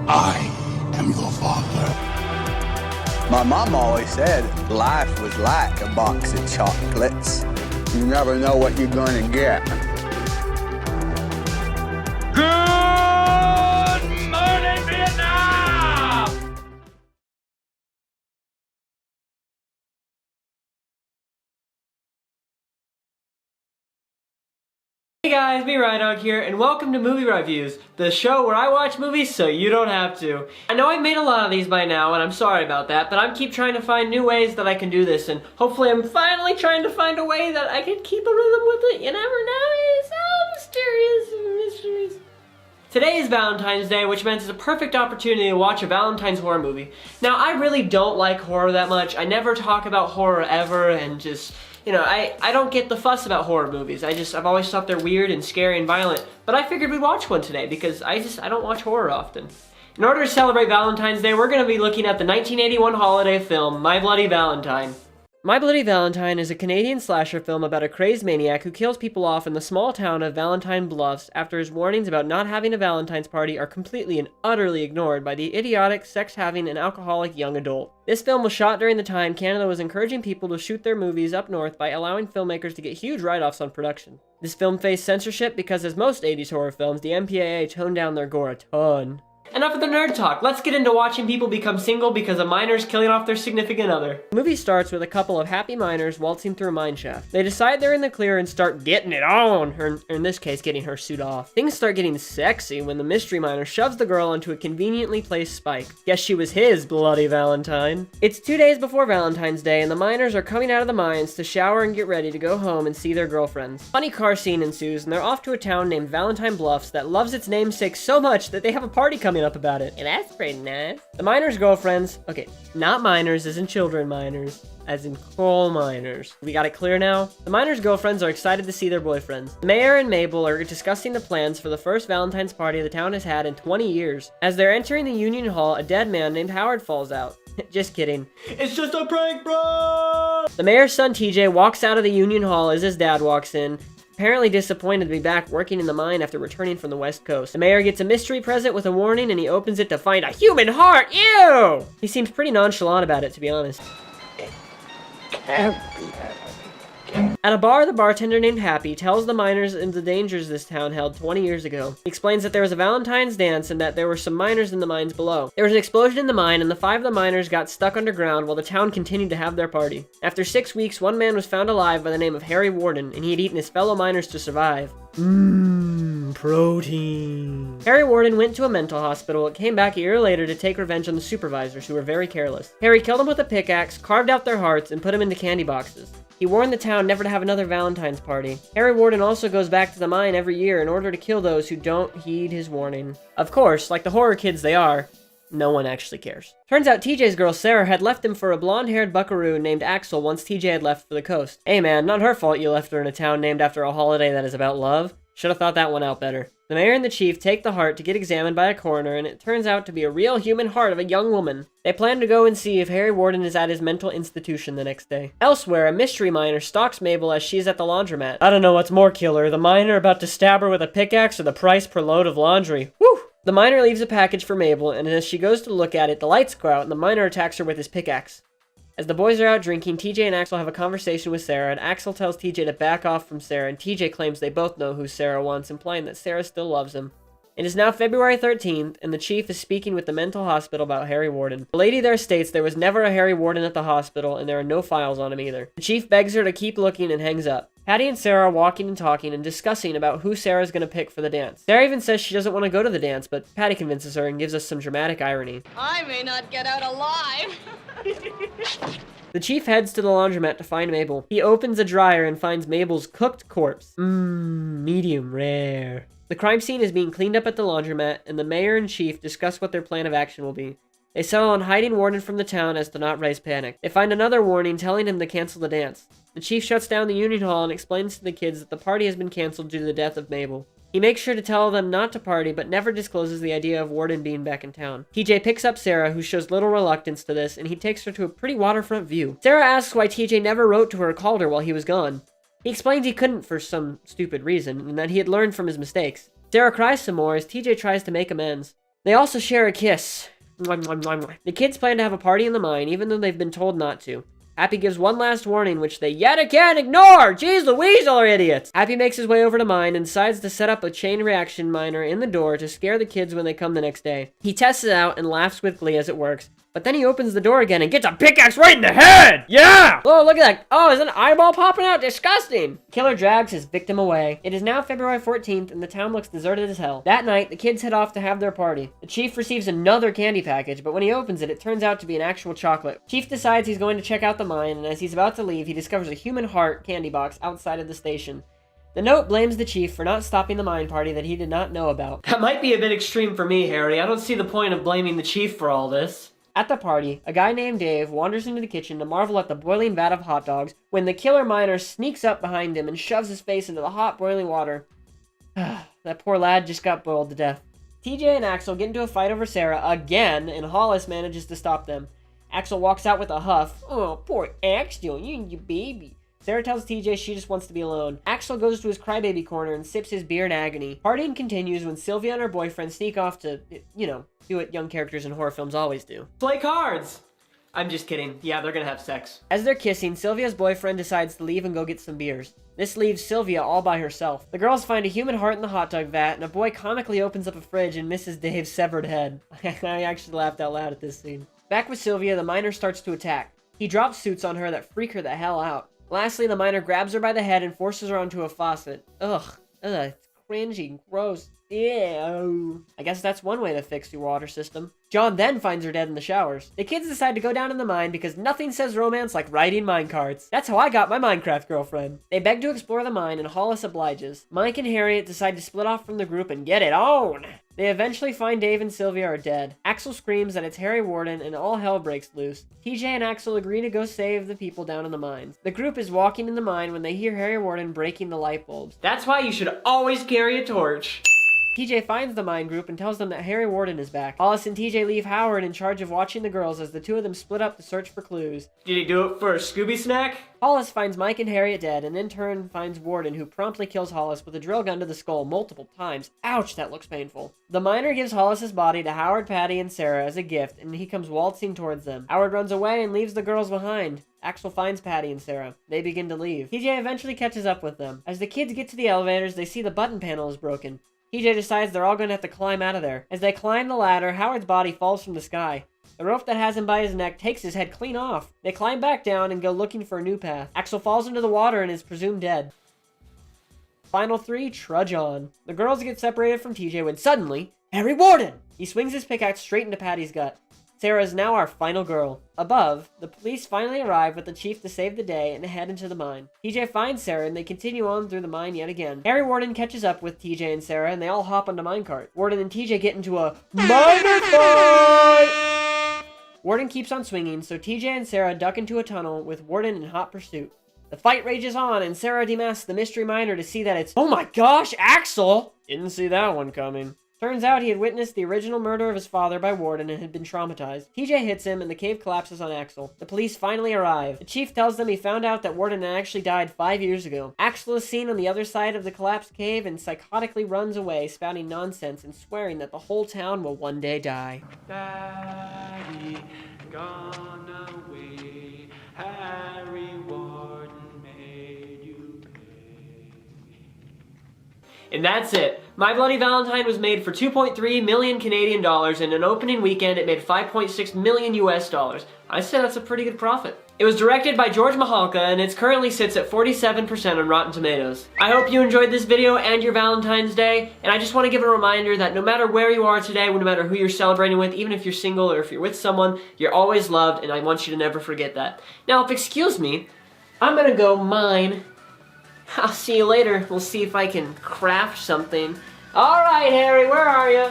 I am your father. My mom always said life was like a box of chocolates. You never know what you're gonna get. Good morning, Vietnam! Hey guys, me RYVIEW here, and welcome to Movie Reviews, the show where I watch movies so you don't have to. I know I've made a lot of these by now, and I'm sorry about that, but I'm keep trying to find new ways that I can do this, and hopefully I'm finally trying to find a way that I can keep a rhythm with it. You never know, it's all mysterious and mysteries. Today is Valentine's Day, which meant it's a perfect opportunity to watch a Valentine's horror movie. Now, I really don't like horror that much. I never talk about horror ever, and just, you know, I don't get the fuss about horror movies. I've always thought they're weird and scary and violent, but I figured we'd watch one today because I don't watch horror often. In order to celebrate Valentine's Day, we're gonna be looking at the 1981 holiday film, My Bloody Valentine. My Bloody Valentine is a Canadian slasher film about a crazed maniac who kills people off in the small town of Valentine Bluffs after his warnings about not having a Valentine's party are completely and utterly ignored by the idiotic, sex-having, and alcoholic young adult. This film was shot during the time Canada was encouraging people to shoot their movies up north by allowing filmmakers to get huge write-offs on production. This film faced censorship because, as most 80s horror films, the MPAA toned down their gore a ton. Enough of the nerd talk, let's get into watching people become single because a miner's killing off their significant other. The movie starts with a couple of happy miners waltzing through a mine shaft. They decide they're in the clear and start getting it on, or in this case, getting her suit off. Things start getting sexy when the mystery miner shoves the girl onto a conveniently placed spike. Guess she was his bloody Valentine. It's 2 days before Valentine's Day, and the miners are coming out of the mines to shower and get ready to go home and see their girlfriends. Funny car scene ensues, and they're off to a town named Valentine Bluffs that loves its namesake so much that they have a party coming up about it. And that's pretty nice. The miners' girlfriends, okay, not miners as in children miners, as in coal miners. We got it clear now? The miners' girlfriends are excited to see their boyfriends. The mayor and Mabel are discussing the plans for the first Valentine's party the town has had in 20 years. As they're entering the Union Hall, a dead man named Howard falls out. Just kidding. It's just a prank, bro! The mayor's son TJ walks out of the Union Hall as his dad walks in, apparently disappointed to be back working in the mine after returning from the West Coast. The mayor gets a mystery present with a warning and he opens it to find a human heart. Ew! He seems pretty nonchalant about it, to be honest. At a bar, the bartender named Happy tells the miners of the dangers this town held 20 years ago. He explains that there was a Valentine's dance and that there were some miners in the mines below. There was an explosion in the mine and the 5 of the miners got stuck underground while the town continued to have their party. After 6 weeks, one man was found alive by the name of Harry Warden, and he had eaten his fellow miners to survive. Protein. Harry Warden went to a mental hospital and came back a year later to take revenge on the supervisors who were very careless. Harry killed them with a pickaxe, carved out their hearts, and put them into candy boxes. He warned the town never to have another Valentine's party. Harry Warden also goes back to the mine every year in order to kill those who don't heed his warning. Of course, like the horror kids they are, no one actually cares. Turns out TJ's girl Sarah had left him for a blonde-haired buckaroo named Axel once TJ had left for the coast. Hey man, not her fault you left her in a town named after a holiday that is about love. Should have thought that one out better. The mayor and the chief take the heart to get examined by a coroner, and it turns out to be a real human heart of a young woman. They plan to go and see if Harry Warden is at his mental institution the next day. Elsewhere, a mystery miner stalks Mabel as she's at the laundromat. I don't know what's more killer, the miner about to stab her with a pickaxe or the price per load of laundry. Whew! The miner leaves a package for Mabel, and as she goes to look at it, the lights go out and the miner attacks her with his pickaxe. As the boys are out drinking, TJ and Axel have a conversation with Sarah, and Axel tells TJ to back off from Sarah, and TJ claims they both know who Sarah wants, implying that Sarah still loves him. It is now February 13th, and the chief is speaking with the mental hospital about Harry Warden. The lady there states there was never a Harry Warden at the hospital, and there are no files on him either. The chief begs her to keep looking and hangs up. Patty and Sarah are walking and talking and discussing about who Sarah's gonna pick for the dance. Sarah even says she doesn't want to go to the dance, but Patty convinces her and gives us some dramatic irony. I may not get out alive. The chief heads to the laundromat to find Mabel. He opens a dryer and finds Mabel's cooked corpse. Medium rare. The crime scene is being cleaned up at the laundromat, and the mayor and chief discuss what their plan of action will be. They settle on hiding Warden from the town as to not raise panic. They find another warning telling him to cancel the dance. The chief shuts down the Union Hall and explains to the kids that the party has been canceled due to the death of Mabel. He makes sure to tell them not to party, but never discloses the idea of Warden being back in town. TJ picks up Sarah, who shows little reluctance to this, and he takes her to a pretty waterfront view. Sarah asks why TJ never wrote to her or called her while he was gone. He explains he couldn't for some stupid reason, and that he had learned from his mistakes. Sarah cries some more as TJ tries to make amends. They also share a kiss. Mwah, mwah, mwah, mwah. The kids plan to have a party in the mine, even though they've been told not to. Happy gives one last warning, which they yet again ignore! Jeez Louise, all are idiots! Happy makes his way over to mine and decides to set up a chain reaction miner in the door to scare the kids when they come the next day. He tests it out and laughs with glee as it works, but then he opens the door again and gets a pickaxe right in the head! Yeah! Oh, look at that! Oh, is an eyeball popping out? Disgusting! Killer drags his victim away. It is now February 14th and the town looks deserted as hell. That night, the kids head off to have their party. The chief receives another candy package, but when he opens it, it turns out to be an actual chocolate. Chief decides he's going to check out the mine, and as he's about to leave, he discovers a human heart candy box outside of the station. The note blames the chief for not stopping the mine party that he did not know about. That might be a bit extreme for me, Harry. I don't see the point of blaming the chief for all this. At the party, a guy named Dave wanders into the kitchen to marvel at the boiling vat of hot dogs when the killer miner sneaks up behind him and shoves his face into the hot boiling water. That poor lad just got boiled to death. TJ and Axel get into a fight over Sarah again, and Hollis manages to stop them. Axel walks out with a huff. Oh, poor Axel, you and your baby. Sarah tells TJ she just wants to be alone. Axel goes to his crybaby corner and sips his beer in agony. Partying continues when Sylvia and her boyfriend sneak off to, you know, do what young characters in horror films always do. Play cards! I'm just kidding. Yeah, they're gonna have sex. As they're kissing, Sylvia's boyfriend decides to leave and go get some beers. This leaves Sylvia all by herself. The girls find a human heart in the hot dog vat, and a boy comically opens up a fridge and misses Dave's severed head. I actually laughed out loud at this scene. Back with Sylvia, the miner starts to attack. He drops suits on her that freak her the hell out. Lastly, the miner grabs her by the head and forces her onto a faucet. Ugh, it's cringy, gross. Ew. I guess that's one way to fix your water system. John then finds her dead in the showers. The kids decide to go down in the mine because nothing says romance like riding minecarts. That's how I got my Minecraft girlfriend. They beg to explore the mine and Hollis obliges. Mike and Harriet decide to split off from the group and get it on. They eventually find Dave and Sylvia are dead. Axel screams that it's Harry Warden and all hell breaks loose. TJ and Axel agree to go save the people down in the mines. The group is walking in the mine when they hear Harry Warden breaking the light bulbs. That's why you should always carry a torch. TJ finds the mine group and tells them that Harry Warden is back. Hollis and TJ leave Howard in charge of watching the girls as the two of them split up to search for clues. Did he do it for a Scooby snack? Hollis finds Mike and Harriet dead and in turn finds Warden, who promptly kills Hollis with a drill gun to the skull multiple times. Ouch, that looks painful. The miner gives Hollis's body to Howard, Patty, and Sarah as a gift, and he comes waltzing towards them. Howard runs away and leaves the girls behind. Axel finds Patty and Sarah. They begin to leave. TJ eventually catches up with them. As the kids get to the elevators, they see the button panel is broken. TJ decides they're all going to have to climb out of there. As they climb the ladder, Howard's body falls from the sky. The rope that has him by his neck takes his head clean off. They climb back down and go looking for a new path. Axel falls into the water and is presumed dead. Final three trudge on. The girls get separated from TJ when suddenly, Harry Warden! He swings his pickaxe straight into Patty's gut. Sarah is now our final girl. Above, the police finally arrive with the chief to save the day and head into the mine. TJ finds Sarah and they continue on through the mine yet again. Harry Warden catches up with TJ and Sarah and they all hop onto minecart. Warden and TJ get into a miner fight! Warden keeps on swinging, so TJ and Sarah duck into a tunnel with Warden in hot pursuit. The fight rages on and Sarah demasks the mystery miner to see that it's, oh my gosh, Axel! Didn't see that one coming. Turns out he had witnessed the original murder of his father by Warden and had been traumatized. TJ hits him and the cave collapses on Axel. The police finally arrive. The chief tells them he found out that Warden had actually died 5 years ago. Axel is seen on the other side of the collapsed cave and psychotically runs away, spouting nonsense and swearing that the whole town will one day die. Daddy, gone away. Harry Warden made you pay. And that's it. My Bloody Valentine was made for 2.3 million Canadian dollars. In an opening weekend, it made 5.6 million US dollars. I say that's a pretty good profit. It was directed by George Mahalka, and it currently sits at 47% on Rotten Tomatoes. I hope you enjoyed this video and your Valentine's Day, and I just want to give a reminder that no matter where you are today, no matter who you're celebrating with, even if you're single or if you're with someone, you're always loved, and I want you to never forget that. Now, if excuse me, I'm gonna go mine. I'll see you later. We'll see if I can craft something. All right, Harry, where are you?